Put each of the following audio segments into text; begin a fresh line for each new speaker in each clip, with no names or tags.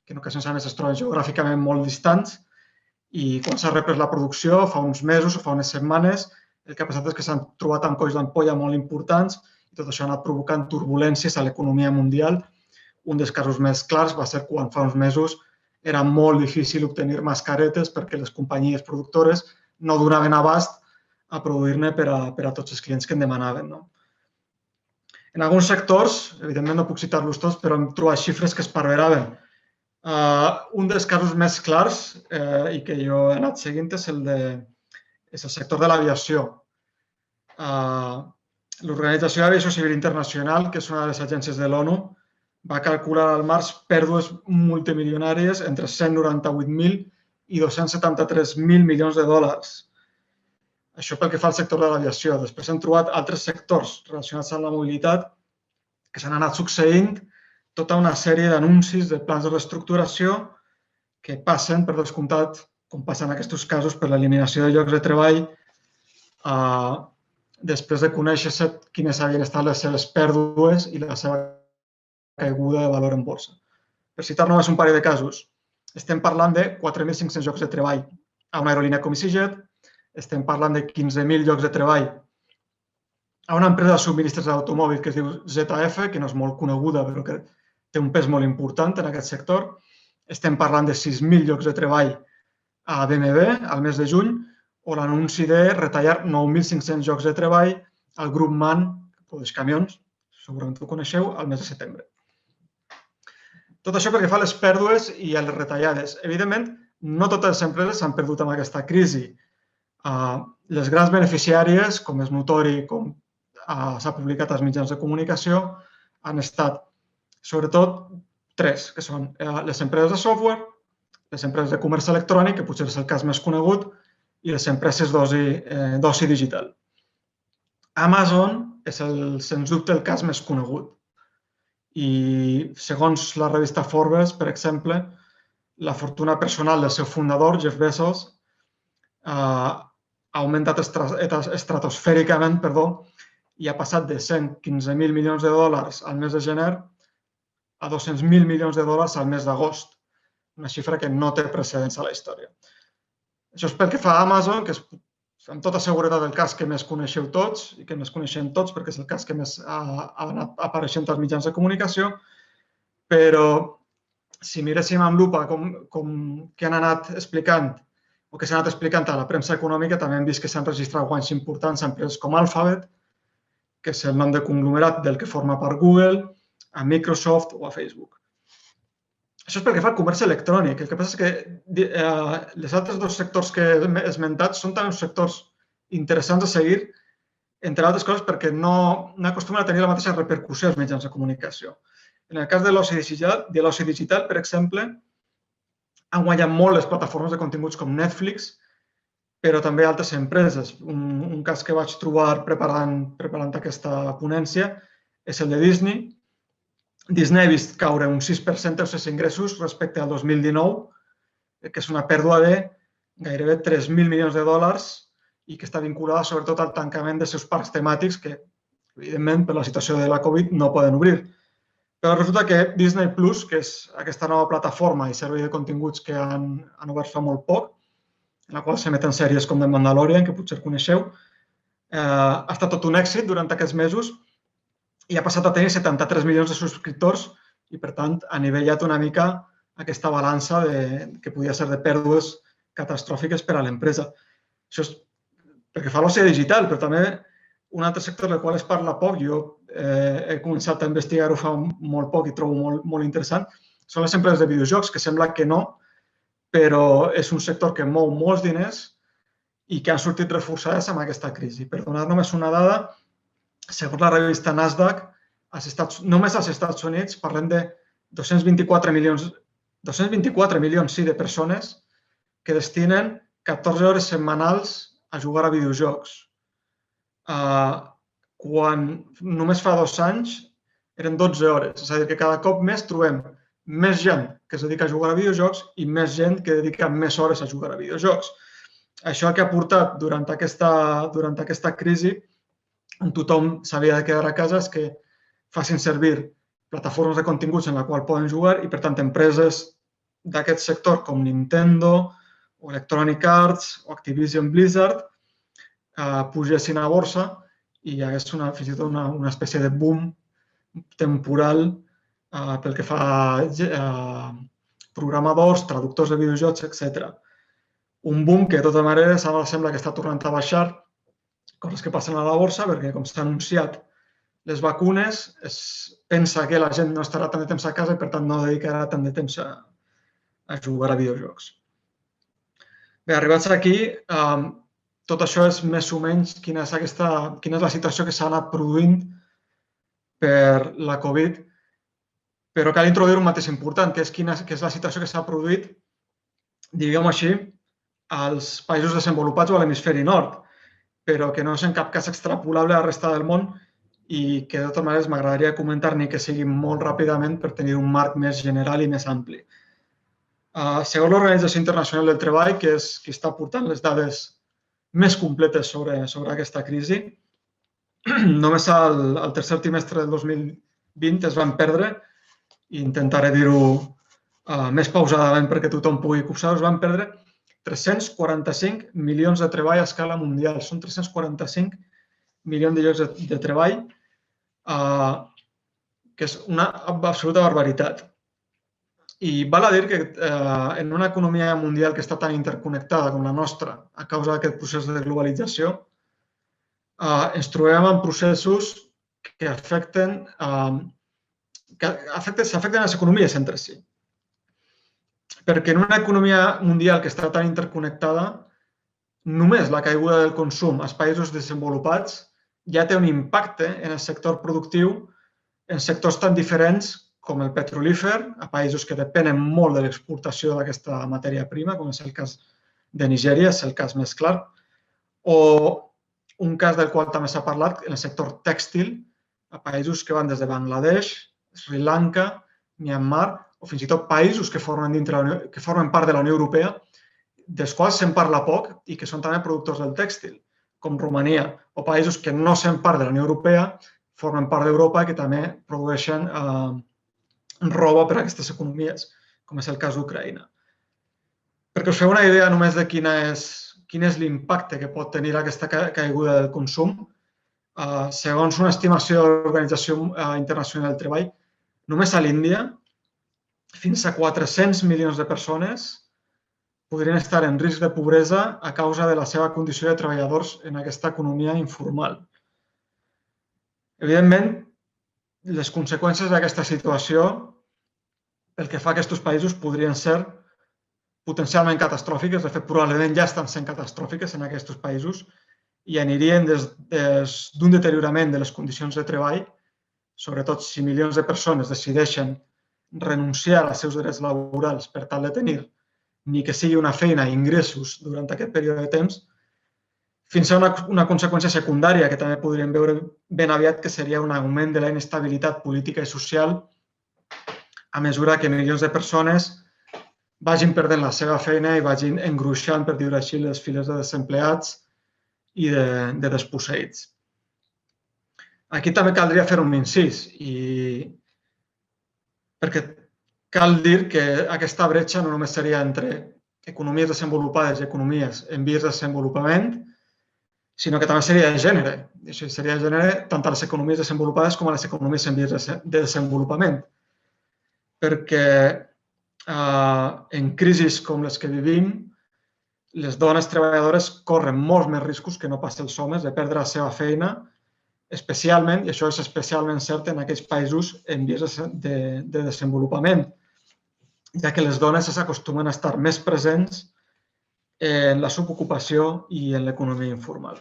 que en ocasions a més es troben geogràficament molt distants, i quan s'ha reprès la producció, fa uns mesos o fa unes setmanes, el que ha passat és que s'han trobat amb colls d'ampolla molt importants i tot això ha anat provocant turbulències a l'economia mundial. Un dels casos més clars va ser quan fa uns mesos era molt difícil obtenir mascaretes perquè les companyies productores no donaven abast a produir-ne per a tots els clients que en demanaven. En alguns sectors, evidentment no puc citar-los tots, però hem trobat xifres que es parveraven. Un dels casos més clars i que jo he anat seguint és el sector de l'aviació. L'Organització d'Aviació Civil Internacional, que és una de les agències de l'ONU, va calcular al març pèrdues multimilionàries entre 198.000 i 273.000 milions de dòlars. Això pel que fa al sector de l'aviació. Després hem trobat altres sectors relacionats amb la mobilitat que s'han anat succeint tota una sèrie d'anuncis de plans de reestructuració que passen, per descomptat, com passa en aquests casos, per l'eliminació de llocs de treball després de conèixer quines havien estat les seves pèrdues i la seva caiguda de valor en borsa. Per citar només un parell de casos, estem parlant de 4.500 llocs de treball a una aerolínia com EasyJet, estem parlant de 15.000 llocs de treball a una empresa de subministres d'automòbil que es diu ZF, que no és molt coneguda, però que té un pes molt important en aquest sector. Estem parlant de 6.000 llocs de treball a BMW al mes de juny, o l'anunci de retallar 9.500 llocs de treball al grup MAN, que produeix camions, segurament ho coneixeu, al mes de setembre. Tot això perquè fa les pèrdues i les retallades. Evidentment, no totes les empreses s'han perdut amb aquesta crisi. Les grans beneficiàries, com és notori, com s'ha publicat als mitjans de comunicació, han estat sobretot tres, que són les empreses de software, les empreses de comerç electrònic, que potser és el cas més conegut, i les empreses d'oci digital. Amazon és, sens dubte, el cas més conegut. I, segons la revista Forbes, per exemple, la fortuna personal del seu fundador, Jeff Bezos, ha augmentat estratosfèricament i ha passat de 115.000 milions de dòlars al mes de gener a 200.000 milions de dòlars al mes d'agost, una xifra que no té precedents a la història. Això és pel que fa a Amazon, que és amb tota seguretat el cas que més coneixeu tots i que més coneixem tots perquè és el cas que més ha anat apareixent als mitjans de comunicació, però si miréssim amb lupa què han anat explicant o què s'ha anat explicant a la premsa econòmica, també hem vist que s'han registrat guanys importants a empreses com Alphabet, que és el nom de conglomerat del que forma part Google, a Microsoft o a Facebook. Això és pel que fa al comerç electrònic. El que passa és que els altres dos sectors que he esmentat són també uns sectors interessants a seguir, entre altres coses perquè no acostumen a tenir la mateixa repercussió als mitjans de comunicació. En el cas de l'oci digital, per exemple, han guanyat molt les plataformes de continguts com Netflix, però també altres empreses. Un cas que vaig trobar preparant aquesta ponència és el de Disney. Disney ha vist caure un 6% dels seus ingressos respecte al 2019, que és una pèrdua de gairebé 3.000 milions de dòlars i que està vinculada sobretot al tancament dels seus parcs temàtics que, evidentment, per la situació de la Covid no poden obrir. Però resulta que Disney Plus, que és aquesta nova plataforma i servei de continguts que han obert fa molt poc, en la qual s'emeten sèries com The Mandalorian, que potser coneixeu, ha estat tot un èxit durant aquests mesos i ha passat a tenir 73 milions de subscriptors i, per tant, ha nivellat una mica aquesta balança que podia ser de pèrdues catastròfiques per a l'empresa. Això és perquè fa l'oci digital, però també un altre sector del qual es parla poc, jo he començat a investigar-ho fa molt poc i trobo molt interessant, són les empreses de videojocs, que sembla que no, però és un sector que mou molts diners i que han sortit reforçades amb aquesta crisi. Per donar només una dada, segons la revista Nasdaq, només als Estats Units parlem de 224 milions de persones que destinen 14 hores setmanals a jugar a videojocs. Quan només fa 2 anys eren 12 hores. És a dir, que cada cop més trobem més gent que es dedica a jugar a videojocs i més gent que dedica més hores a jugar a videojocs. Això que ha portat durant aquesta crisi, on tothom s'havia de quedar a casa, és que facin servir plataformes de continguts en la qual poden jugar i, per tant, empreses d'aquest sector com Nintendo o Electronic Arts o Activision Blizzard pugessin a borsa i hi hagués fins i tot una espècie de boom temporal pel que fa a programadors, traductors de videojocs, etc. Un boom que de tota manera sembla que està tornant a baixar, coses que passen a la borsa, perquè com s'ha anunciat les vacunes, es pensa que la gent no estarà tant de temps a casa i per tant no dedicarà tant de temps a jugar a videojocs. Bé, arribats aquí, tot això és més o menys quina és la situació que s'ha anat produint per la Covid, però cal introduir un mateix important, que és la situació que s'ha produït, diguem-ho així, als països desenvolupats o a l'hemisferi nord, però que no és en cap cas extrapolable a la resta del món i que de totes maneres m'agradaria comentar ni que sigui molt ràpidament per tenir un marc més general i més ampli. Segons l'Organització Internacional del Treball, que és qui està portant les dades més completes sobre aquesta crisi, només al tercer trimestre del 2020 es van perdre, i intentaré dir-ho més pausadament perquè tothom pugui cursar, es van perdre 345 milions de treball a escala mundial. Són 345 milions de llocs de treball, que és una absoluta barbaritat. I val a dir que en una economia mundial que està tan interconnectada com la nostra a causa d'aquest procés de globalització, ens trobem en processos que s'afecten les economies entre si. Perquè en una economia mundial que està tan interconnectada, només la caiguda del consum als països desenvolupats ja té un impacte en el sector productiu en sectors tan diferents com el petrolífer, a països que depenen molt de l'exportació d'aquesta matèria prima, com és el cas de Nigèria, és el cas més clar, o un cas del qual també s'ha parlat, en el sector tèxtil, a països que van des de Bangladesh, Sri Lanka, Myanmar, o fins i tot països que formen part de la Unió Europea, dels quals se'n parla poc i que són també productors del tèxtil, com Romania, o països que no són part de la Unió Europea, formen part d'Europa i que també produeixen roba per a aquestes economies, com és el cas d'Ucraïna. Perquè us feu una idea només de quin és l'impacte que pot tenir aquesta caiguda del consum, segons una estimació de l'Organització Internacional del Treball, només a l'Índia, fins a 400 milions de persones podrien estar en risc de pobresa a causa de la seva condició de treballadors en aquesta economia informal. Evidentment, les conseqüències d'aquesta situació, pel que fa a aquests països, podrien ser potencialment catastròfiques. De fet, probablement ja estan sent catastròfiques en aquests països i anirien d'un deteriorament de les condicions de treball, sobretot si milions de persones decideixen renunciar als seus drets laborals per tal de tenir ni que sigui una feina i ingressos durant aquest període de temps, fins a una conseqüència secundària que també podríem veure ben aviat, que seria un augment de la inestabilitat política i social a mesura que milions de persones vagin perdent la seva feina i vagin engruixant, per dir-ho així, les files de desempleats i de desposseïts. Aquí també caldria fer un incís, perquè cal dir que aquesta bretxa no només seria entre economies desenvolupades i economies en vies de desenvolupament, sinó que també seria de gènere. Això seria de gènere tant a les economies desenvolupades com a les economies en vies de desenvolupament. Perquè en crisis com les que vivim, les dones treballadores corren molts més riscos que no pas els homes de perdre la seva feina, especialment, i això és especialment cert en aquells països en vies de desenvolupament, ja que les dones s'acostumen a estar més presents en la subocupació i en l'economia informal.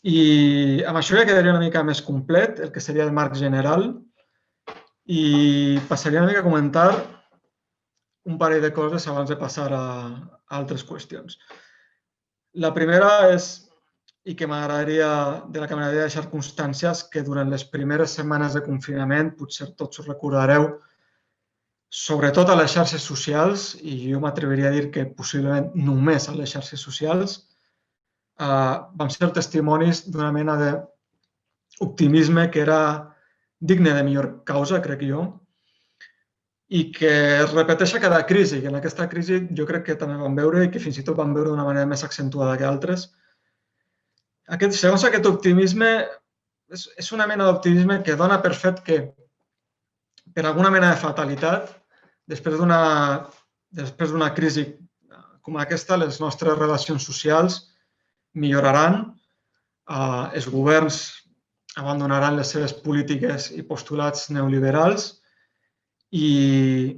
I amb això ja quedaria una mica més complet el que seria el marc general i passaria una mica a comentar un parell de coses abans de passar a altres qüestions. La primera és, i que m'agradaria deixar constàncies, que durant les primeres setmanes de confinament, potser tots us recordareu, sobretot a les xarxes socials, i jo m'atreviria a dir que possiblement només a les xarxes socials, vam ser testimonis d'una mena d'optimisme que era digne de millor causa, crec jo, i que es repeteix a cada crisi, que en aquesta crisi jo crec que també vam veure i que fins i tot vam veure d'una manera més accentuada que altres. Segons aquest optimisme, és una mena d'optimisme que dona per fet que, per alguna mena de fatalitat, després d'una crisi com aquesta, les nostres relacions socials milloraran, els governs abandonaran les seves polítiques i postulats neoliberals i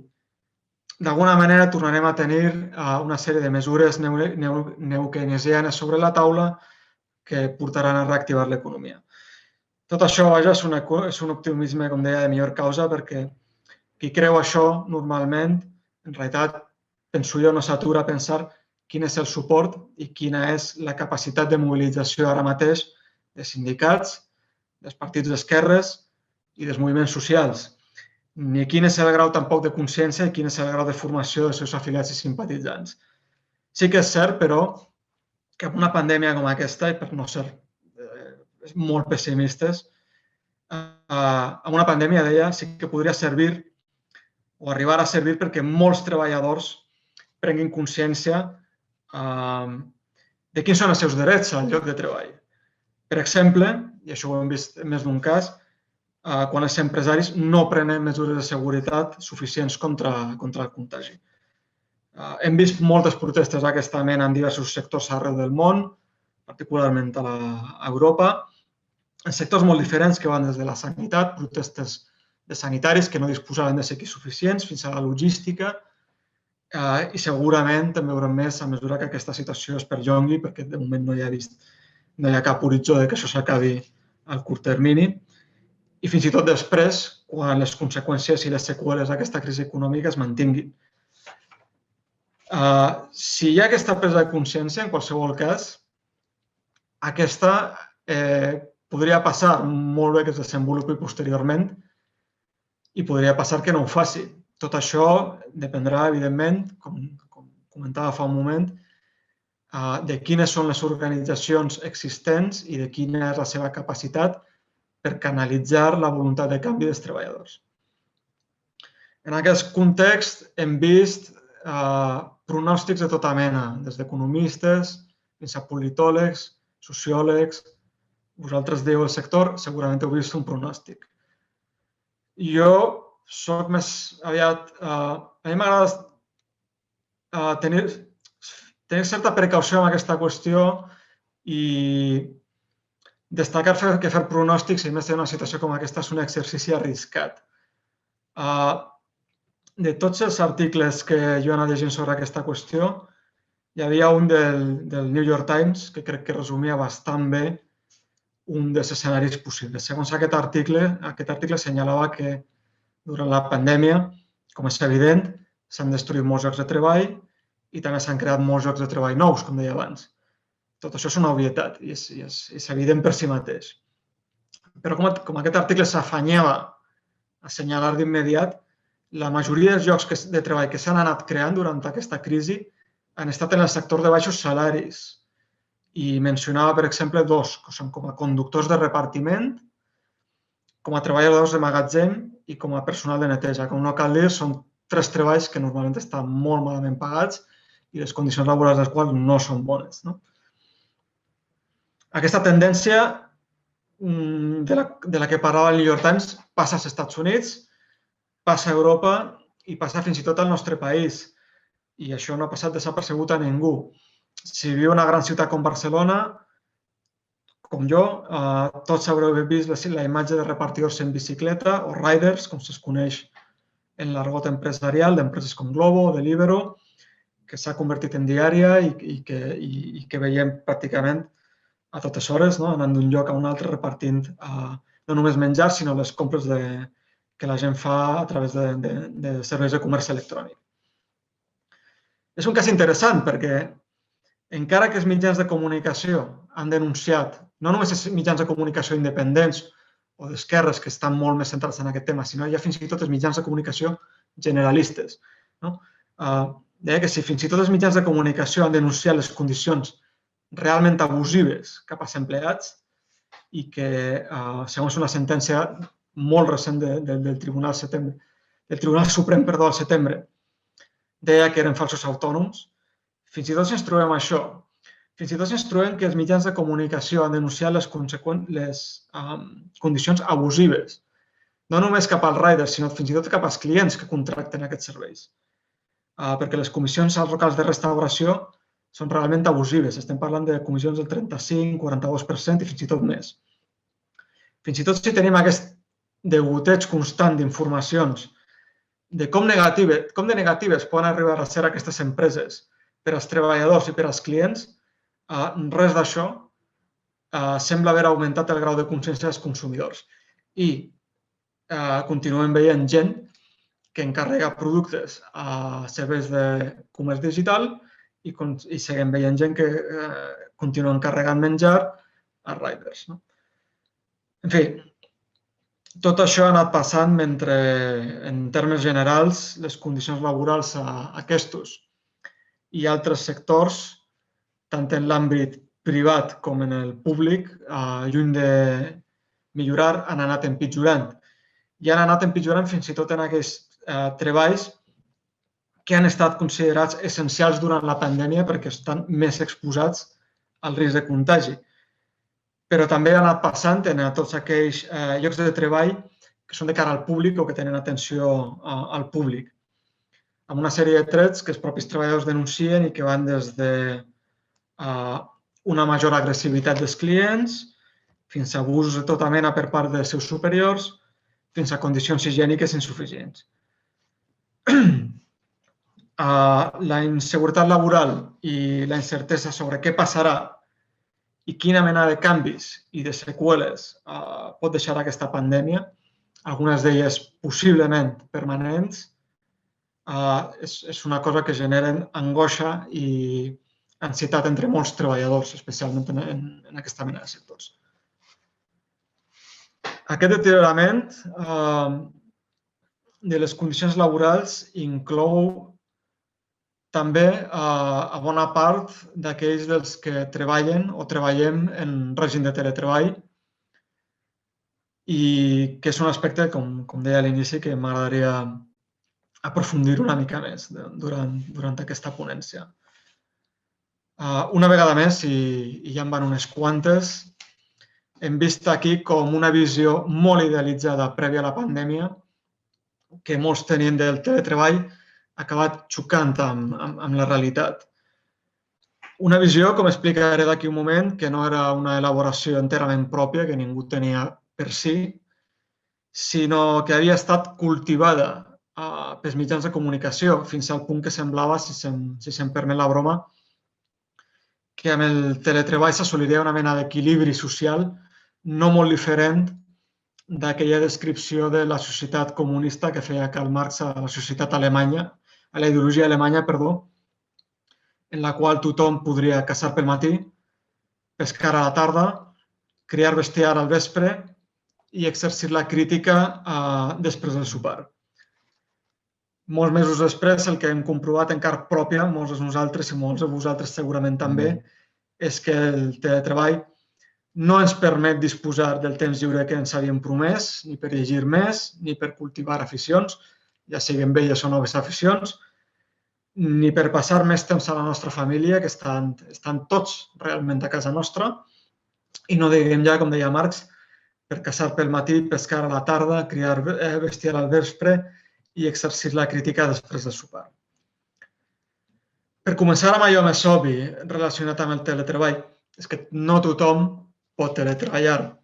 d'alguna manera tornarem a tenir una sèrie de mesures neokeynesianes sobre la taula que portaran a reactivar l'economia. Tot això, vaja, és un optimisme, com deia, de millor causa, perquè qui creu això normalment, en realitat, penso jo, no s'atura a pensar quin és el suport i quina és la capacitat de mobilització ara mateix dels sindicats, dels partits d'esquerres i dels moviments socials, ni quin és el grau tampoc de consciència i quin és el grau de formació dels seus afiliats i simpatitzants. Sí que és cert, però, que amb una pandèmia com aquesta, i per no ser molt pessimistes, amb una pandèmia, deia, sí que podria servir o arribar a servir perquè molts treballadors prenguin consciència de quins són els seus drets al lloc de treball. Per exemple, i això ho hem vist en més d'un cas, quan els empresaris no prenen mesures de seguretat suficients contra el contagi. Hem vist moltes protestes d'aquesta mena en diversos sectors arreu del món, particularment a Europa, en sectors molt diferents que van des de la sanitat, protestes de sanitaris que no disposaven de equips suficients, fins a la logística, i segurament també veurem més a mesura que aquesta situació es perllongui, perquè de moment no hi ha cap horitzó de que això s'acabi al curt termini. I fins i tot després, quan les conseqüències i les seqüeles d'aquesta crisi econòmica es mantinguin. Si hi ha aquesta presa de consciència, en qualsevol cas, aquesta podria passar molt bé que es desenvolupi posteriorment i podria passar que no ho faci. Tot això dependrà, evidentment, com comentava fa un moment, de quines són les organitzacions existents i de quina és la seva capacitat per canalitzar la voluntat de canvi dels treballadors. En aquest context hem vist pronòstics de tota mena, des d'economistes fins a politòlegs, sociòlegs. Vosaltres dieu el sector, segurament heu vist un pronòstic. Jo soc més aviat... A mi m'agrada tenir certa precaució en aquesta qüestió i destacar que fer pronòstics, i més en una situació com aquesta, és un exercici arriscat. De tots els articles que jo he anat llegint sobre aquesta qüestió, hi havia un del New York Times que crec que resumia bastant bé un dels escenaris possibles. Segons aquest article assenyalava que durant la pandèmia, com és evident, s'han destruït molts llocs de treball i també s'han creat molts llocs de treball nous, com deia abans. Tot això és una obvietat i és evident per si mateix. Però com aquest article s'afanyava a assenyalar d'immediat, la majoria dels llocs de treball que s'han anat creant durant aquesta crisi han estat en el sector de baixos salaris. I mencionava, per exemple, dos, que són com a conductors de repartiment, com a treballadors de magatzem i com a personal de neteja. Com no cal dir, són tres treballs que normalment estan molt malament pagats i les condicions laborals dels quals no són bones. Aquesta tendència de la que parlava el New York Times passa als Estats Units, passa a Europa i passa fins i tot al nostre país. I això no ha passat desapercebut a ningú. Si viu a una gran ciutat com Barcelona, com jo, tots haureu vist la imatge de repartidors en bicicleta o riders, com se'ls coneix en l'argot empresarial, d'empreses com Glovo o Deliveroo, que s'ha convertit en diària i que veiem pràcticament a totes hores, anant d'un lloc a un altre repartint no només menjar, sinó les compres que la gent fa a través de serveis de comerç electrònic. És un cas interessant perquè encara que els mitjans de comunicació han denunciat, no només els mitjans de comunicació independents o d'esquerres que estan molt més centrats en aquest tema, sinó hi ha fins i tot els mitjans de comunicació generalistes. Deia que si fins i tot els mitjans de comunicació han denunciat les condicions realment abusives cap als empleats i que, segons una sentència molt recent del Tribunal de Tribunal Suprem, perdó, al setembre, deia que eren falsos autònoms. Fins i tot si ens trobem això. Fins i tot si ens trobem que els mitjans de comunicació han denunciat les condicions abusives, no només cap als riders, sinó fins i tot cap als clients que contracten aquests serveis. Perquè les comissions als locals de restauració són realment abusives. Estem parlant de comissions del 35, 42% i fins i tot més. Fins i tot si tenim aquest degoteig constant d'informacions de com de negatives poden arribar a ser aquestes empreses per als treballadors i per als clients, res d'això sembla haver augmentat el grau de consciència dels consumidors. I continuem veient gent que encarrega productes a serveis de comerç digital i seguim veient gent que continua encarregant menjar a riders. En fi, tot això ha anat passant mentre, en termes generals, les condicions laborals a aquests i altres sectors, tant en l'àmbit privat com en el públic, lluny de millorar, han anat empitjorant. I han anat empitjorant fins i tot en aquells treballs que han estat considerats essencials durant la pandèmia perquè estan més exposats al risc de contagi. Però també ha anat passant en tots aquells llocs de treball que són de cara al públic o que tenen atenció al públic, amb una sèrie de trets que els propis treballadors denuncien i que van des de una major agressivitat dels clients fins a abusos de tota mena per part dels seus superiors, fins a condicions higièniques insuficients. La inseguretat laboral i la incertesa sobre què passarà i quina mena de canvis i de seqüeles pot deixar aquesta pandèmia, algunes d'elles possiblement permanents, és una cosa que genera angoixa i ansietat entre molts treballadors, especialment en aquesta mena de sectors. Aquest deteriorament de les condicions laborals inclou també a bona part d'aquells dels que treballen o treballem en règim de teletreball i que és un aspecte, com deia a l'inici, que m'agradaria aprofundir una mica més durant aquesta ponència. Una vegada més, i ja en van unes quantes, hem vist aquí com una visió molt idealitzada prèvia a la pandèmia que molts tenien del teletreball ha acabat xocant amb la realitat. Una visió, com explicaré d'aquí un moment, que no era una elaboració enterament pròpia, que ningú tenia per si, sinó que havia estat cultivada pels mitjans de comunicació fins al punt que semblava, si se'm permet la broma, que amb el teletreball s'assoliria una mena d'equilibri social no molt diferent d'aquella descripció de la societat comunista que feia Karl Marx a la societat alemanya, a la ideologia alemanya, en la qual tothom podria caçar pel matí, pescar a la tarda, criar bestiar al vespre i exercir la crítica després del sopar. Molts mesos després, el que hem comprovat en carn pròpia, molts de nosaltres i molts de vosaltres segurament també, és que el teletreball no ens permet disposar del temps lliure que ens havíem promès, ni per llegir més, ni per cultivar aficions, ja siguin velles o noves aficions, ni per passar més temps a la nostra família, que estan tots realment a casa nostra, i no diguem ja, com deia Marx, per caçar pel matí, pescar a la tarda, criar bestiar al vespre i exercir la crítica després del sopar. Per començar amb allò més obvi relacionat amb el teletreball, és que no tothom pot teletreballar.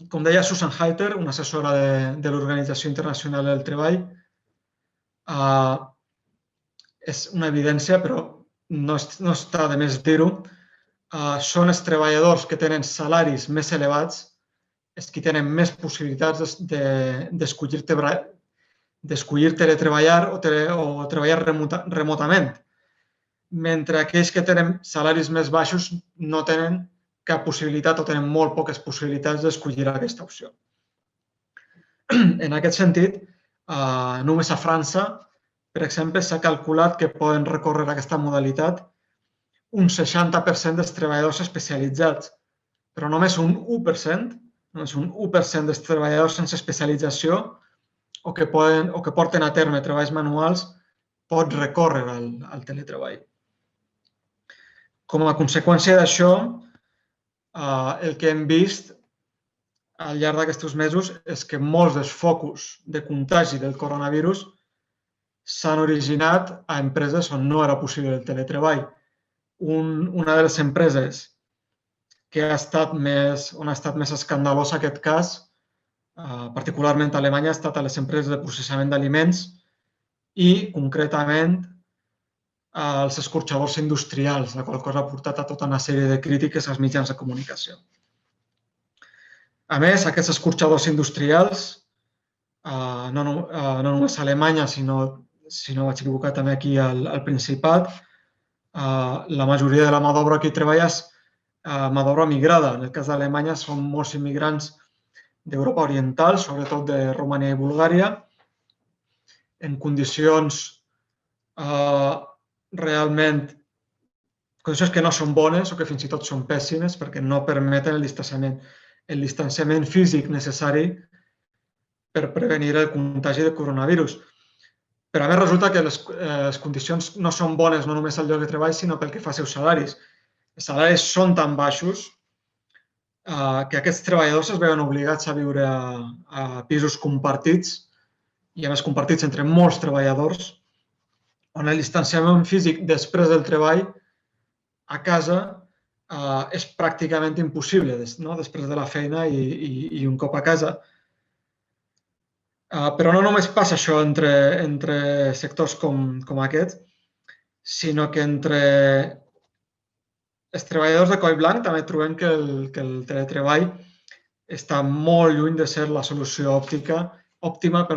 Com deia Susan Hayter, una assessora de l'Organització Internacional del Treball, és una evidència, però no està de més dir-ho, són els treballadors que tenen salaris més elevats els que tenen més possibilitats d'escollir teletreballar o treballar remotament, mentre aquells que tenen salaris més baixos no tenen cap possibilitat o tenen molt poques possibilitats d'escollir aquesta opció. En aquest sentit, només a França, per exemple, s'ha calculat que poden recórrer a aquesta modalitat un 60% dels treballadors especialitzats, però només un 1% dels treballadors sense especialització o que porten a terme treballs manuals pot recórrer al teletreball. Com a conseqüència d'això, el que hem vist al llarg d'aquests mesos és que molts dels focus de contagi del coronavirus s'han originat a empreses on no era possible el teletreball. Una de les empreses on ha estat més escandalós aquest cas, particularment a Alemanya, ha estat a les empreses de processament d'aliments i, concretament, als escorxadors industrials, la qual cosa ha portat a tota una sèrie de crítiques als mitjans de comunicació. A més, aquests escorxadors industrials, no només a Alemanya, sinó, si no vaig equivocar, també aquí al Principat, la majoria de la mà d'obra que hi treballa és mà d'obra migrada. En el cas d'Alemanya són molts immigrants d'Europa Oriental, sobretot de Romania i Bulgària, en condicions realment condicions que no són bones o que fins i tot són pèssimes perquè no permeten el distanciament físic necessari per prevenir el contagi de coronavirus. Però a més resulta que les condicions no són bones no només al lloc de treball, sinó pel que fa als seus salaris. Els salaris són tan baixos que aquests treballadors es veuen obligats a viure a pisos compartits i a més compartits entre molts treballadors, on el distanciament físic després del treball a casa és pràcticament impossible, després de la feina i un cop a casa. Però no només passa això entre sectors com aquest, sinó que entre els treballadors de coll blanc també trobem que el teletreball està molt lluny de ser la solució òptima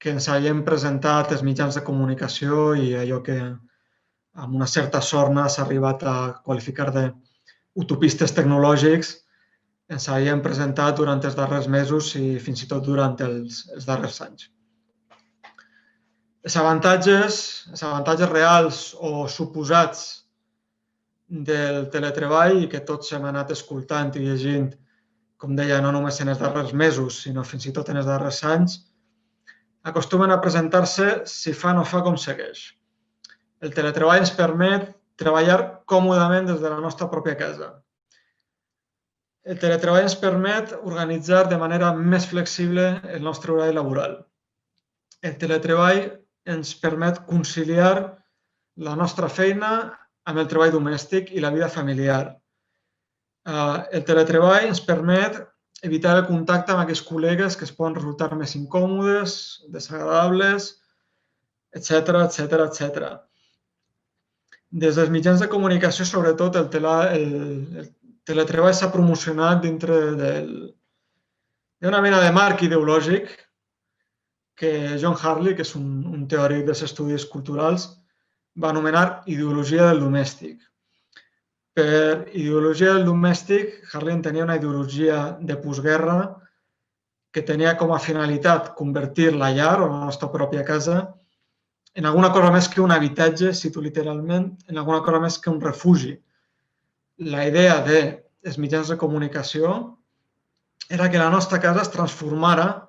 que ens haguem presentat els mitjans de comunicació i allò que amb una certa sorna s'ha arribat a qualificar d'utopistes tecnològics ens havíem presentat durant els darrers mesos i fins i tot durant els darrers anys. Els avantatges reals o suposats del teletreball i que tots hem anat escoltant i llegint, com deia, no només en els darrers mesos, sinó fins i tot en els darrers anys, acostumen a presentar-se si fa no fa com segueix. El teletreball ens permet treballar còmodament des de la nostra pròpia casa. El teletreball ens permet organitzar de manera més flexible el nostre horari laboral. El teletreball ens permet conciliar la nostra feina amb el treball domèstic i la vida familiar. El teletreball ens permet evitar el contacte amb aquells col·legues que es poden resultar més incòmodes, desagradables, etc. Des dels mitjans de comunicació, sobretot, el teletreball s'ha promocionat dintre d'una mena de marc ideològic que John Harley, que és un teòric dels estudis culturals, va anomenar ideologia del domèstic. Per ideologia del domèstic, Harley entenia una ideologia de postguerra que tenia com a finalitat convertir la llar o la nostra pròpia casa en alguna cosa més que un habitatge, cito literalment, en alguna cosa més que un refugi. La idea dels mitjans de comunicació era que la nostra casa es transformara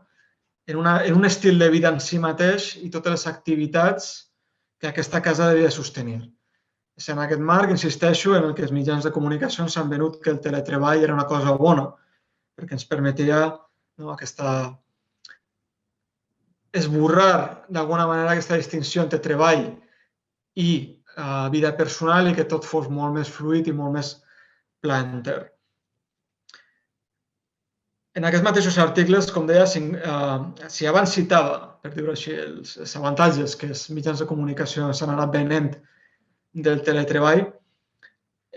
en un estil de vida en si mateix i totes les activitats que aquesta casa devia sostenir. És en aquest marc, insisteixo, en el que els mitjans de comunicació ens han venut que el teletreball era una cosa bona, perquè ens permetia esborrar d'alguna manera aquesta distinció entre treball i vida personal i que tot fos molt més fluid i molt més planter. En aquests mateixos articles, com deia, si abans citava, per dir-ho així, els avantatges que els mitjans de comunicació s'han anat venent del teletreball,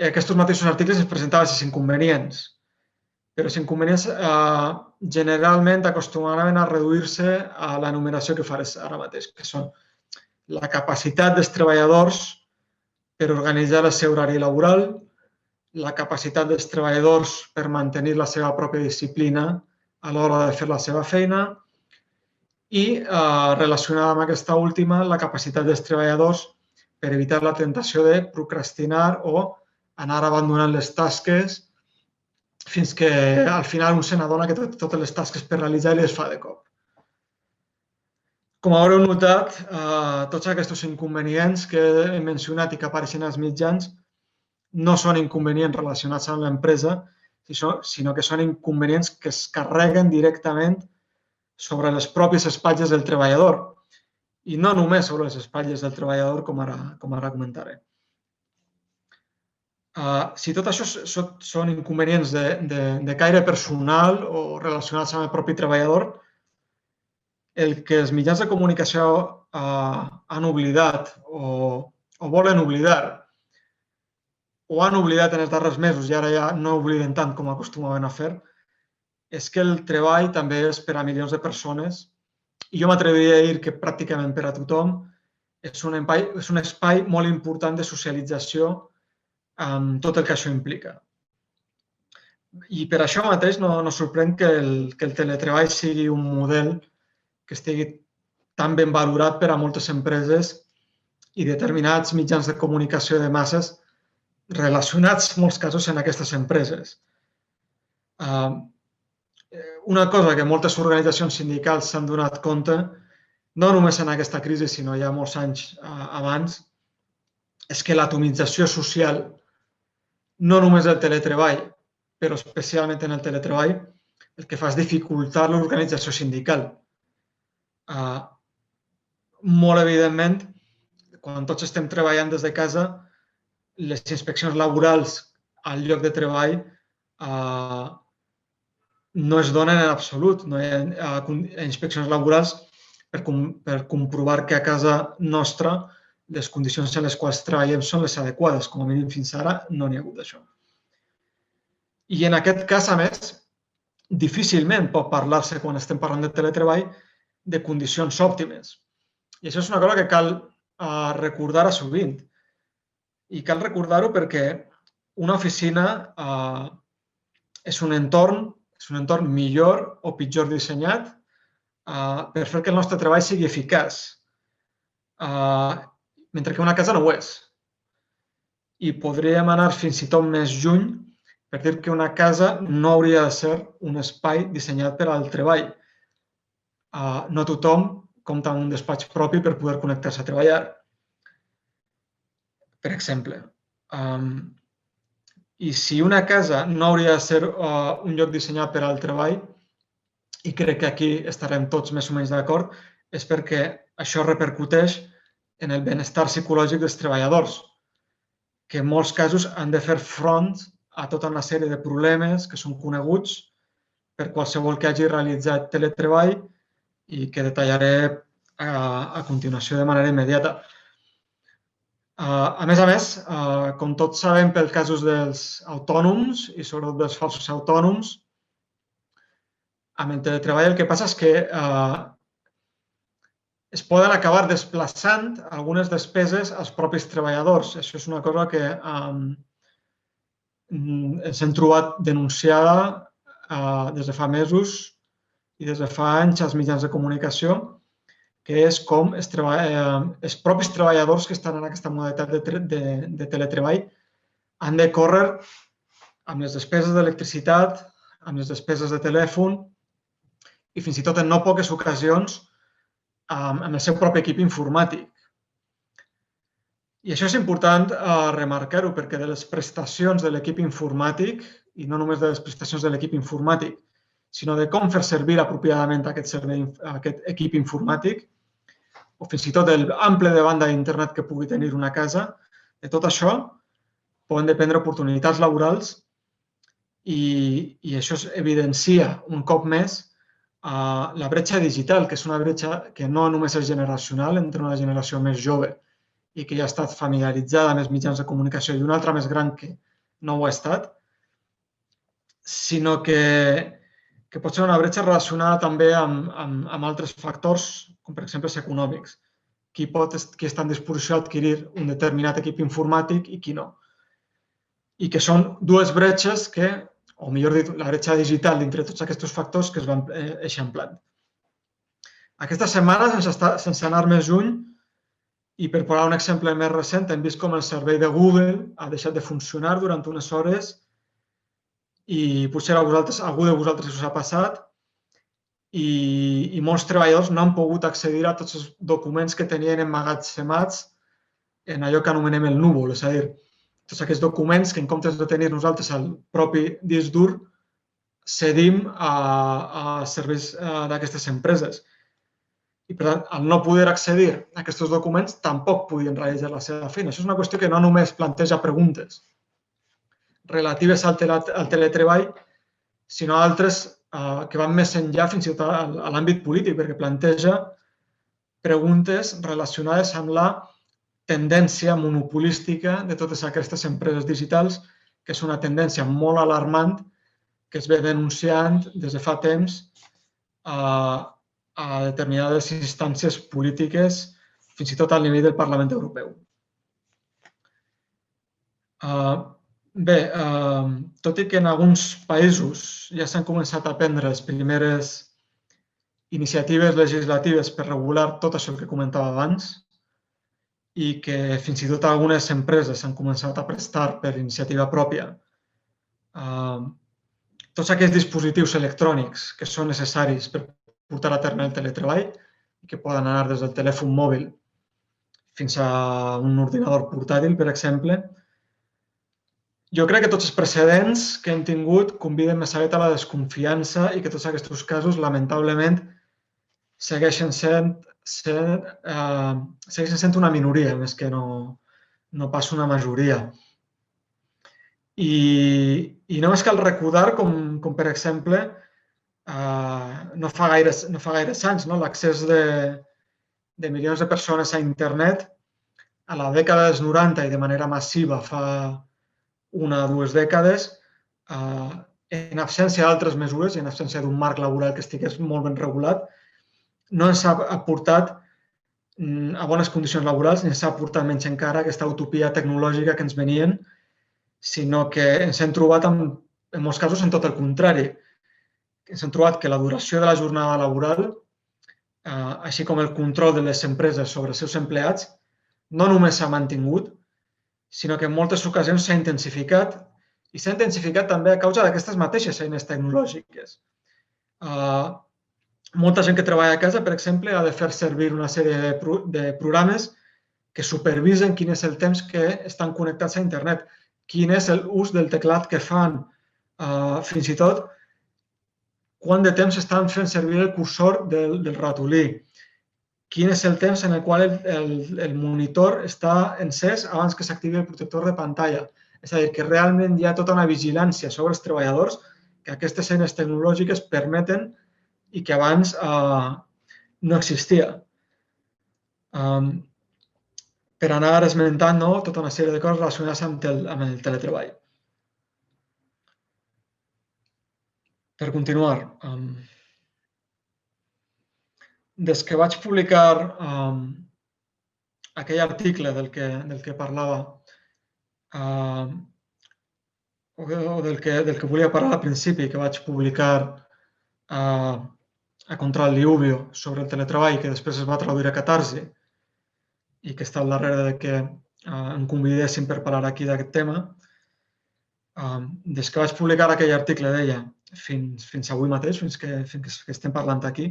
aquests mateixos articles es presentaven els inconvenients, però els inconvenients generalment acostumaven a reduir-se a l'enumeració que faré ara mateix, que són la capacitat dels treballadors per organitzar el seu horari laboral, la capacitat dels treballadors per mantenir la seva pròpia disciplina a l'hora de fer la seva feina i, relacionada amb aquesta última, la capacitat dels treballadors per evitar la tentació de procrastinar o anar abandonant les tasques fins que al final un se n'adona que totes les tasques per realitzar les fa de cop. Com haureu notat, tots aquests inconvenients que he mencionat i que apareixen als mitjans no són inconvenients relacionats amb l'empresa, sinó que són inconvenients que es carreguen directament sobre les pròpies espatlles del treballador i no només sobre les espatlles del treballador, com ara comentaré. Si tot això són inconvenients de caire personal o relacionats amb el propi treballador, el que els mitjans de comunicació han oblidat o volen oblidar o han oblidat en els darrers mesos i ara ja no obliden tant com acostumaven a fer, és que el treball també és per a milions de persones i jo m'atreviria a dir que pràcticament per a tothom és un espai molt important de socialització amb tot el que això implica. I per això mateix no sorprèn que el teletreball sigui un model que estigui tan ben valorat per a moltes empreses i determinats mitjans de comunicació de masses relacionats, en molts casos, en aquestes empreses. Una cosa que moltes organitzacions sindicals s'han donat compte, no només en aquesta crisi, sinó ja molts anys abans, és que l'atomització social, no només el teletreball, però especialment en el teletreball, el que fa és dificultar l'organització sindical. Molt evidentment, quan tots estem treballant des de casa, les inspeccions laborals al lloc de treball no es donen en absolut. No hi ha inspeccions laborals per comprovar que a casa nostra les condicions en les quals treballem són les adequades. Com a mínim fins ara no n'hi ha hagut d'això. I en aquest cas, a més, difícilment pot parlar-se, quan estem parlant de teletreball, de condicions òptimes. I això és una cosa que cal recordar sovint. I cal recordar-ho perquè una oficina és un entorn millor o pitjor dissenyat per fer que el nostre treball sigui eficaç, mentre que una casa no ho és. I podríem anar fins i tot més lluny per dir que una casa no hauria de ser un espai dissenyat per al treball. No tothom compta amb un despatx propi per poder connectar-se a treballar. Per exemple, i si una casa no hauria de ser un lloc dissenyat per al treball, i crec que aquí estarem tots més o menys d'acord, és perquè això repercuteix en el benestar psicològic dels treballadors, que en molts casos han de fer front a tota una sèrie de problemes que són coneguts per qualsevol que hagi realitzat teletreball i que detallaré a continuació de manera immediata. A més, com tots sabem pels casos dels autònoms i sobretot dels falsos autònoms, amb el teletreball el que passa és que es poden acabar desplaçant algunes despeses als propis treballadors. Això és una cosa que ens hem trobat denunciada des de fa mesos i des de fa anys als mitjans de comunicació, que és com els propis treballadors que estan en aquesta modalitat de teletreball han de córrer amb les despeses d'electricitat, amb les despeses de telèfon i fins i tot en no poques ocasions amb el seu propi equip informàtic. I això és important remarcar-ho perquè de les prestacions de l'equip informàtic, i no només de les prestacions de l'equip informàtic, sinó de com fer servir apropiadament aquest equip informàtic, o fins i tot l'ample de banda d'internet que pugui tenir una casa, de tot això poden dependre oportunitats laborals i això evidencia un cop més la bretxa digital, que és una bretxa que no només és generacional entre una generació més jove i que ja ha estat familiaritzada amb els mitjans de comunicació i una altra més gran que no ho ha estat, sinó que pot ser una bretxa relacionada també amb altres factors, com per exemple els econòmics. Qui està en disposició a adquirir un determinat equip informàtic i qui no. I que són dues bretxes que, o millor dit, la bretxa digital dintre tots aquests factors que es van eixamplant. Aquesta setmana, sense anar més lluny, i per posar un exemple més recent, hem vist com el servei de Google ha deixat de funcionar durant unes hores i potser a algú de vosaltres us ha passat i molts treballadors no han pogut accedir a tots els documents que tenien emmagatzemats en allò que anomenem el núvol, és a dir, tots aquests documents que en comptes de tenir nosaltres al propi disc dur, cedim a serveis d'aquestes empreses. I, per tant, al no poder accedir a aquests documents, tampoc podien realitzar la seva feina. Això és una qüestió que no només planteja preguntes relatives al teletreball, sinó altres que van més enllà fins i tot a l'àmbit polític, perquè planteja preguntes relacionades amb la tendència monopolística de totes aquestes empreses digitals, que és una tendència molt alarmant que es ve denunciant des de fa temps a determinades instàncies polítiques, fins i tot al nivell del Parlament Europeu. Bé, tot i que en alguns països ja s'han començat a prendre les primeres iniciatives legislatives per regular tot això que comentava abans i que fins i tot algunes empreses s'han començat a prestar per iniciativa pròpia tots aquests dispositius electrònics que són necessaris per portar a terme el teletreball i que poden anar des del telèfon mòbil fins a un ordinador portàtil, per exemple. Jo crec que tots els precedents que hem tingut conviden més aviat a la desconfiança i que tots aquests casos, lamentablement, segueixen sent una minoria, més que no pas una majoria. I només cal recordar com per exemple, no fa gaires anys, l'accés de milions de persones a internet a la dècada dels 90 i de manera massiva fa una o dues dècades, en absència d'altres mesures i en absència d'un marc laboral que estigués molt ben regulat, no ens ha aportat a bones condicions laborals ni ens ha aportat menys encara aquesta utopia tecnològica que ens venien, sinó que ens hem trobat, en molts casos, en tot el contrari. Ens hem trobat que la duració de la jornada laboral, així com el control de les empreses sobre els seus empleats, no només s'ha mantingut, sinó que en moltes ocasions s'ha intensificat i s'ha intensificat també a causa d'aquestes mateixes eines tecnològiques. Molta gent que treballa a casa, per exemple, ha de fer servir una sèrie de programes que supervisen quin és el temps que estan connectats a internet, quin és l'ús del teclat que fan, fins i tot quant de temps estan fent servir el cursor del ratolí, quin és el temps en el qual el monitor està encès abans que s'activi el protector de pantalla. És a dir, que realment hi ha tota una vigilància sobre els treballadors que aquestes eines tecnològiques permeten i que abans no existia. Per anar esmentant tota una sèrie de coses relacionades amb el teletreball. Per continuar, des que vaig publicar aquell article del que parlava o del que volia parlar al principi, que vaig publicar a Contral Liubio sobre el teletreball, que després es va traduir a Catarsi i que està al darrere que em convidessin per parlar aquí d'aquest tema, des que vaig publicar aquell article d'ella fins avui mateix, fins que estem parlant aquí,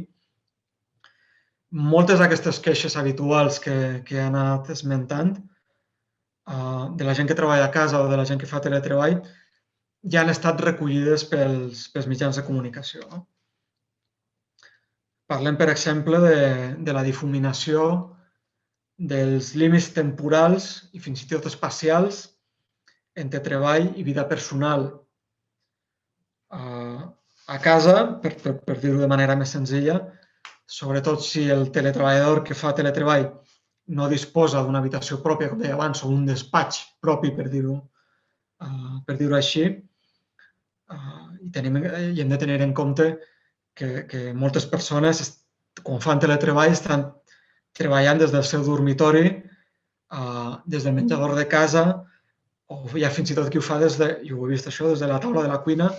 moltes d'aquestes queixes habituals que he anat esmentant, de la gent que treballa a casa o de la gent que fa teletreball, ja han estat recollides pels mitjans de comunicació. Parlem, per exemple, de la difuminació dels límits temporals i fins i tot espacials entre treball i vida personal. A casa, per dir-ho de manera més senzilla, sobretot si el teletreballador que fa teletreball no disposa d'una habitació pròpia, com deia abans, o un despatx propi, per dir-ho així, i hem de tenir en compte que moltes persones, quan fan teletreball, estan treballant des del seu dormitori, des del menjador de casa, o hi ha fins i tot qui ho fa jo ho he vist això, des de la taula de la cuina,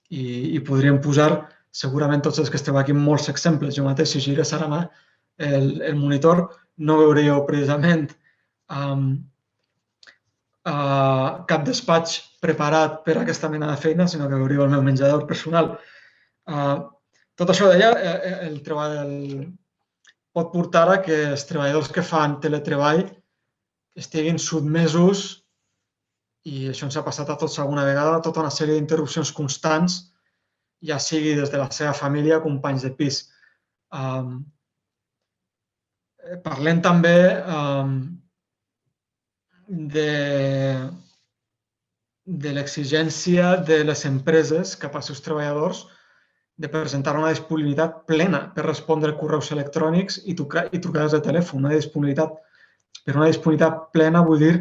i podríem posar segurament tots els que esteu aquí molts exemples. Jo mateix, si girés ara el monitor, no veuríeu precisament cap despatx preparat per a aquesta mena de feina, sinó que veuríeu el meu menjador personal. Tot això deia, el treball pot portar a que els treballadors que fan teletreball estiguin sotmesos, i això ens ha passat a tots alguna vegada, a tota una sèrie d'interrupcions constants, ja sigui des de la seva família o companys de pis. Parlem també de l'exigència de les empreses cap als seus treballadors de presentar una disponibilitat plena per respondre correus electrònics i trucades de telèfon. Per una disponibilitat plena vull dir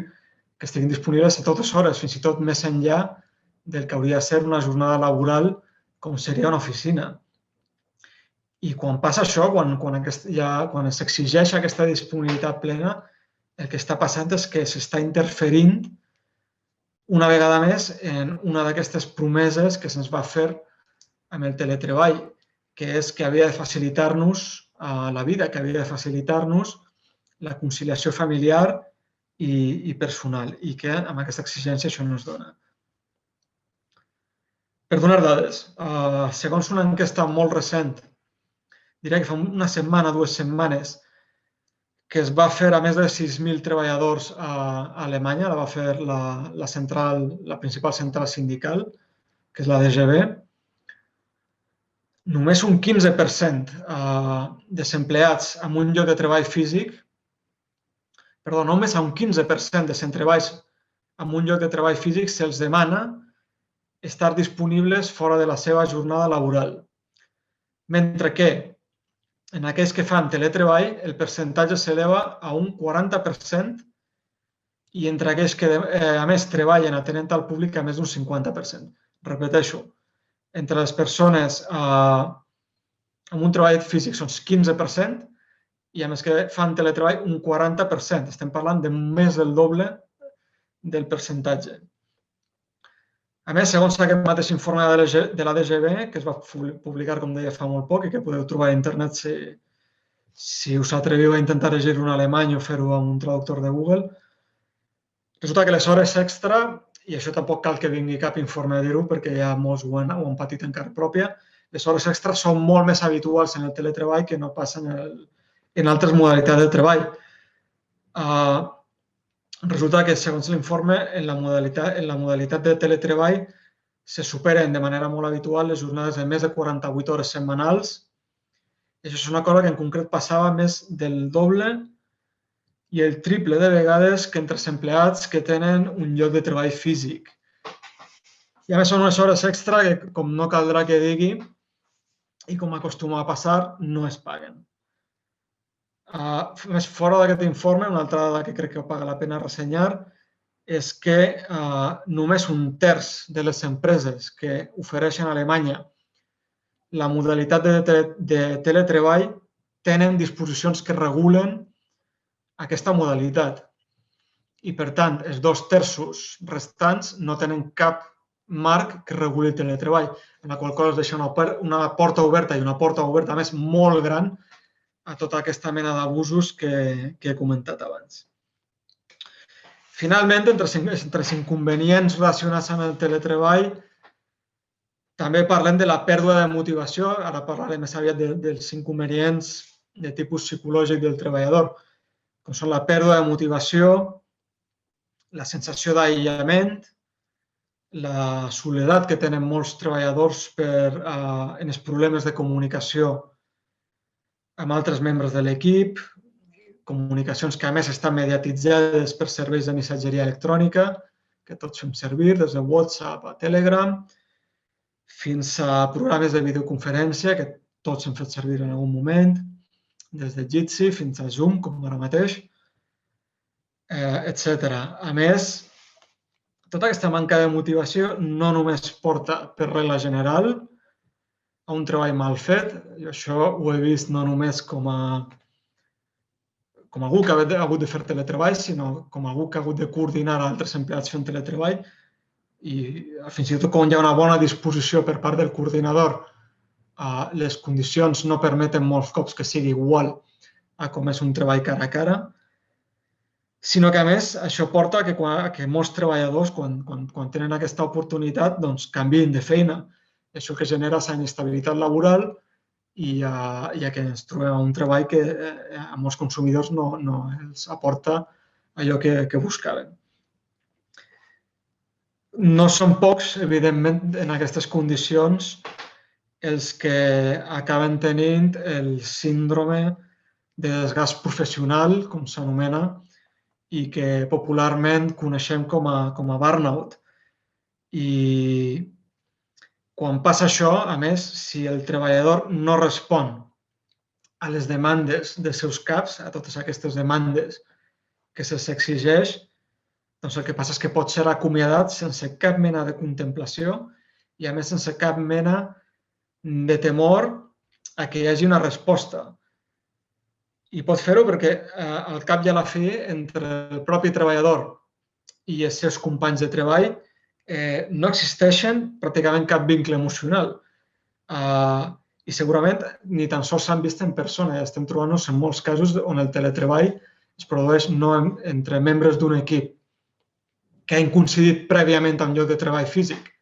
que estiguin disponibles a totes hores, fins i tot més enllà del que hauria de ser una jornada laboral com seria una oficina. I quan passa això, quan s'exigeix aquesta disponibilitat plena, el que està passant és que s'està interferint una vegada més en una d'aquestes promeses que se'ns va fer amb el teletreball, que és que havia de facilitar-nos la vida, que havia de facilitar-nos la conciliació familiar i personal, i que amb aquesta exigència això no es dona. Per donar dades, segons una enquesta molt recent, diria que fa una setmana, 2 setmanes, que es va fer a més de 6.000 treballadors a Alemanya, la va fer la principal central sindical, que és la DGB. Només un 15% dels empleats amb un lloc de treball físic, només a un 15% dels treballs amb un lloc de treball físic se'ls demana estar disponibles fora de la seva jornada laboral. Mentre que en aquells que fan teletreball el percentatge s'eleva a un 40% i entre aquells que a més treballen atenent al públic a més d'un 50%. Repeteixo, entre les persones amb un treball físic són 15% i a més que fan teletreball un 40%. Estem parlant de més del doble del percentatge. A més, segons aquest mateix informe de la DGB, que es va publicar, com deia, fa molt poc i que podeu trobar a internet si us atreviu a intentar llegir-ho en alemany o fer-ho amb un traductor de Google, resulta que les hores extra, i això tampoc cal que vingui cap informe a dir-ho perquè ja molts ho han patit en carn pròpia, les hores extres són molt més habituals en el teletreball que no passen en altres modalitats de treball. Resulta que, segons l'informe, en la modalitat de teletreball se superen de manera molt habitual les jornades de més de 48 hores setmanals. Això és una cosa que en concret passava més del doble i el triple de vegades que entre els empleats que tenen un lloc de treball físic. I a més són unes hores extra que, com no caldrà que digui, i com acostuma a passar, no es paguen. Més fora d'aquest informe, una altra dada que crec que paga la pena ressenyar és que només un terç de les empreses que ofereixen a Alemanya la modalitat de teletreball tenen disposicions que regulen aquesta modalitat. I, per tant, els 2 terços restants no tenen cap marc que reguli el teletreball, en la qual cosa es deixa una porta oberta i una porta oberta, a més, molt gran a tota aquesta mena d'abusos que he comentat abans. Finalment, entre els inconvenients relacionats amb el teletreball, també parlem de la pèrdua de motivació. Ara parlaré més aviat dels inconvenients de tipus psicològic del treballador, com són la pèrdua de motivació, la sensació d'aïllament, la soledat que tenen molts treballadors en els problemes de comunicació amb altres membres de l'equip, comunicacions que a més estan mediatitzades per serveis de missatgeria electrònica, que tots fem servir, des de WhatsApp a Telegram, fins a programes de videoconferència, que tots hem fet servir en algun moment, des de Jitsi fins a Zoom, com ara mateix, etc. A més, tota aquesta manca de motivació no només porta, per regla general, a un treball mal fet. Jo això ho he vist no només com algú que ha hagut de fer teletreball, sinó com algú que ha hagut de coordinar altres empleats fent teletreball i fins i tot quan hi ha una bona disposició per part del coordinador, les condicions no permeten molts cops que sigui igual a com és un treball cara a cara, sinó que, a més, això porta a que molts treballadors, quan tenen aquesta oportunitat, canviïn de feina. Això que genera la inestabilitat laboral ja que ens trobem un treball que a molts consumidors no els aporta allò que buscaven. No són pocs, evidentment, en aquestes condicions els que acaben tenint el síndrome de desgast professional, com s'anomena, i que popularment coneixem com a burnout. I quan passa això, a més, si el treballador no respon a les demandes dels seus caps, a totes aquestes demandes que se'ls exigeix, doncs el que passa és que pot ser acomiadat sense cap mena de contemplació i, a més, sense cap mena de temor a que hi hagi una resposta. I pot fer-ho perquè, al cap i a la fi, entre el propi treballador i els seus companys de treball no existeixen pràcticament cap vincle emocional. I segurament ni tan sols s'han vist en persona. Estem trobant-nos en molts casos on el teletreball es produeix no entre membres d'un equip que han coincidit prèviament amb lloc de treball físic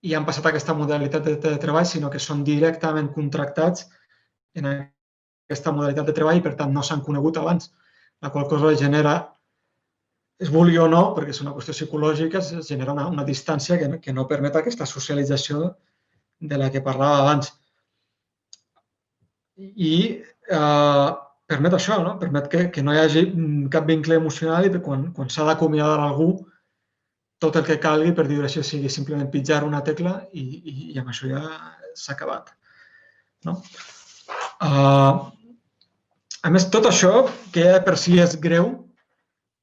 i han passat a aquesta modalitat de teletreball, sinó que són directament contractats en aquesta modalitat de treball i, per tant, no s'han conegut abans, la qual cosa genera, es vulgui o no, perquè és una qüestió psicològica, es genera una distància que no permet aquesta socialització de la que parlava abans. I permet això, no? Permet que no hi hagi cap vincle emocional i que quan s'ha d'acomiadar algú, tot el que calgui, per dir-ho així, sigui simplement pitjar una tecla i amb això ja s'ha acabat. No? A més, tot això, que ja per si és greu,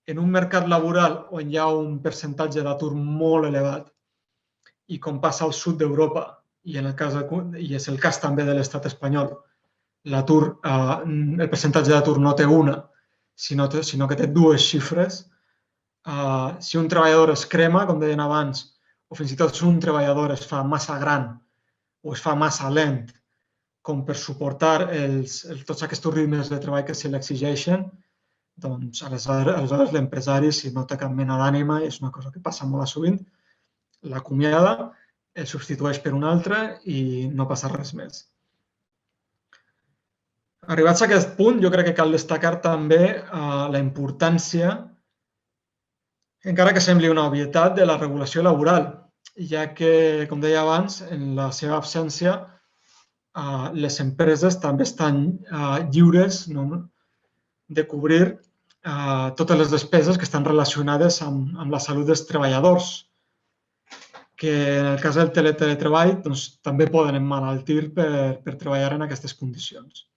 en un mercat laboral on hi ha un percentatge d'atur molt elevat i com passa al sud d'Europa, i és el cas també de l'estat espanyol, el percentatge d'atur no té una, sinó que té dues xifres. Si un treballador es crema, com deien abans, o fins i tot si un treballador es fa massa gran o es fa massa lent com per suportar tots aquests ritmes de treball que se li exigeixen, doncs aleshores l'empresari, si no té cap mena d'ànima, i és una cosa que passa molt sovint, l'acomiada, el substitueix per un altre i no passa res més. Arribats a aquest punt, jo crec que cal destacar també la importància, encara que sembli una obvietat, de la regulació laboral, ja que, com deia abans, en la seva absència, les empreses també estan lliures de cobrir totes les despeses que estan relacionades amb la salut dels treballadors, que en el cas del teletreball també poden emmalaltir per treballar en aquestes condicions.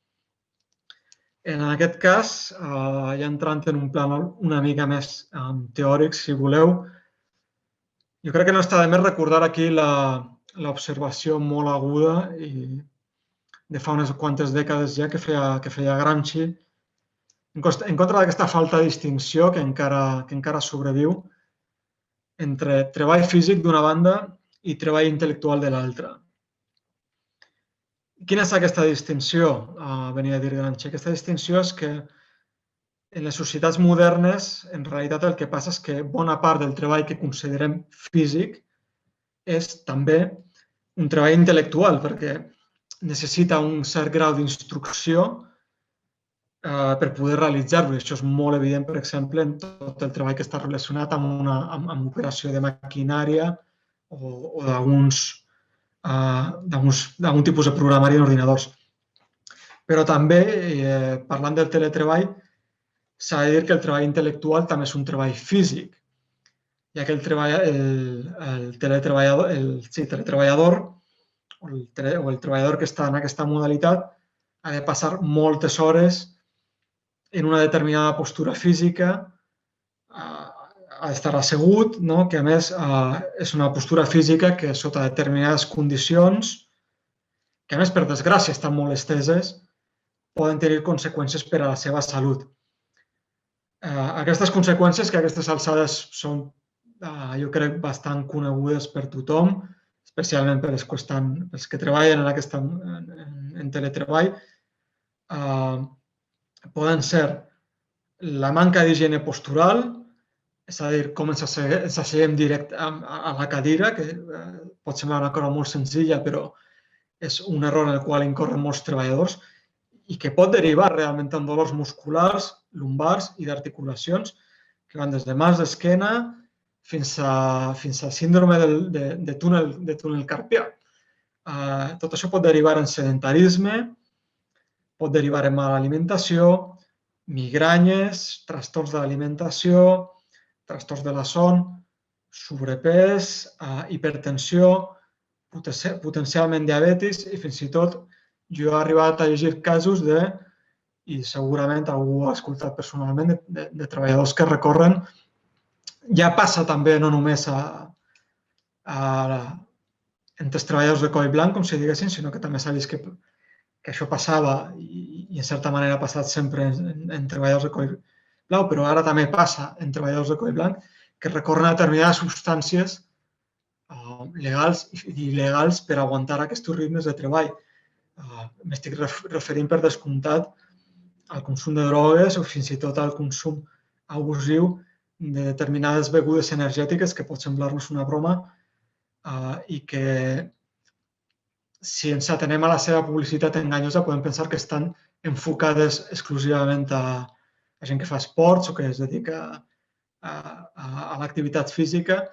En aquest cas, ja entrant en un plan una mica més teòric, si voleu, jo crec que no està de més recordar aquí l'observació molt aguda i de fa unes quantes dècades ja que feia Gramsci en contra d'aquesta falta de distinció que encara sobreviu entre treball físic d'una banda i treball intel·lectual de l'altra. Quina és aquesta distinció? Venia a dir Gramsci. Aquesta distinció és que en les societats modernes, en realitat, el que passa és que bona part del treball que considerem físic és també un treball intel·lectual, perquè necessita un cert grau d'instrucció per poder realitzar-lo. Això és molt evident, per exemple, en tot el treball que està relacionat amb operació de maquinària o d'algun tipus de programari d'ordinadors. Però també, parlant del teletreball, s'ha de dir que el treball intel·lectual també és un treball físic, ja que el teletreballador o el treballador que està en aquesta modalitat ha de passar moltes hores en una determinada postura física, ha d'estar assegut, que a més és una postura física que sota determinades condicions, que a més per desgràcia estan molt esteses, poden tenir conseqüències per a la seva salut. Aquestes conseqüències, que a aquestes alçades són, jo crec, bastant conegudes per tothom, especialment per els que treballen en teletreball, poden ser la manca d'higiene postural, és a dir, com ens asseiem directe a la cadira, que pot semblar una cosa molt senzilla, però és un error en el qual incorren molts treballadors i que pot derivar realment en dolors musculars, lumbars i d'articulacions que van des de mals d'esquena fins a síndrome de túnel carpià. Tot això pot derivar en sedentarisme, pot derivar en mala alimentació, migranyes, trastorns de l'alimentació, trastorns de la son, sobrepès, hipertensió, potencialment diabetis i fins i tot jo he arribat a llegir casos i segurament algú ha escoltat personalment, de treballadors que recorren. Ja passa també no només entre els treballadors de coll blanc, com si diguessin, sinó que també s'ha vist que això passava i en certa manera ha passat sempre en treballadors de coll blau, però ara també passa en treballadors de coll blanc que recorren a determinades substàncies legals i il·legals per aguantar aquests ritmes de treball. M'estic referint, per descomptat, al consum de drogues o fins i tot al consum abusiu de determinades begudes energètiques que pot semblar-nos una broma i que, si ens atenem a la seva publicitat enganyosa, podem pensar que estan enfocades exclusivament a gent que fa esports o que es dedica a l'activitat física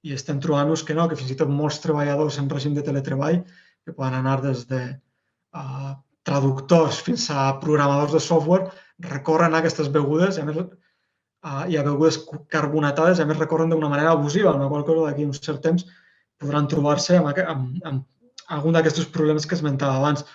i estem trobant-nos que no, que fins i tot molts treballadors en règim de teletreball, que poden anar des de traductors fins a programadors de software, recorren a aquestes begudes i a begudes carbonatades i a més recorren d'una manera abusiva, amb la qual cosa d'aquí un cert temps podran trobar-se amb algun d'aquests problemes que esmentava abans.